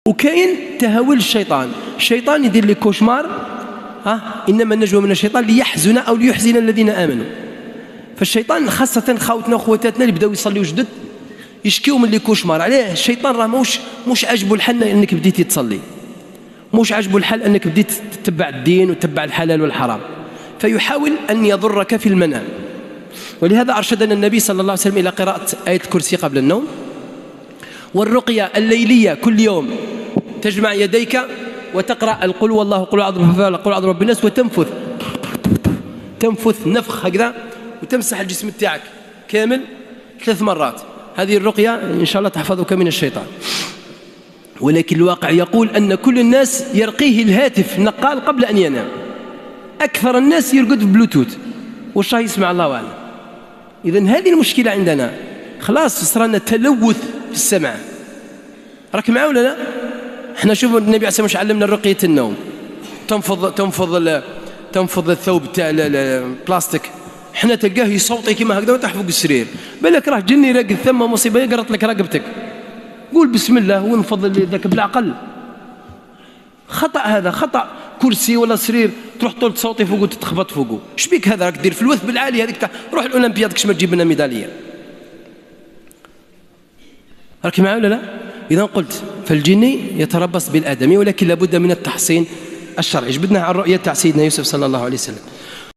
وكاين تهاول الشيطان يدير لي كوشمار، انما النجوى من الشيطان ليحزن او ليحزن الذين امنوا. فالشيطان خاصه خاوتنا وخواتاتنا اللي بداو يصليوا جدد يشكيو من لي كوشمار. عليه الشيطان راه مش عاجبه الحل انك بديتي تصلي، مش عاجبه الحل انك بديت تتبع الدين وتتبع الحلال والحرام، فيحاول ان يضرك في المنام. ولهذا ارشدنا النبي صلى الله عليه وسلم الى قراءه ايه الكرسي قبل النوم، والرقيه الليليه كل يوم تجمع يديك وتقرأ القل والله قل أعوذ برب الناس، تنفث نفخ هكذا وتمسح الجسم تاعك كامل 3 مرات. هذه الرقية إن شاء الله تحفظك من الشيطان. ولكن الواقع يقول أن كل الناس يرقيه الهاتف النقال قبل أن ينام. أكثر الناس يرقد في بلوتوث والشاه يسمع الله أعلم. إذن هذه المشكلة عندنا، خلاص صرنا تلوث في السمع. راك معاه ولا لا؟ احنا شوفوا النبي عليه الصلاه والسلام علمنا رقيه النوم، تنفض الثوب تاع البلاستيك، احنا تلقاه يصوتي كيما هكذا وتحت فوق السرير، بالك راه جني راقد ثم مصيبه يقرط لك رقبتك، قول بسم الله ونفض ذاك بالعقل. خطا، هذا خطا. كرسي ولا سرير تروح طول تصوتي فوقه وتتخبط فوقه، اش بيك هذا؟ راك دير في الوثب العالي هذيك تاع روح الاولمبياد كش ما تجيب لنا ميداليه. راك معايا ولا لا؟ إذا قلت فالجني يتربص بالآدمي، ولكن لابد من التحصين الشرعي. جبدنا على الرؤية تاع سيدنا يوسف صلى الله عليه وسلم.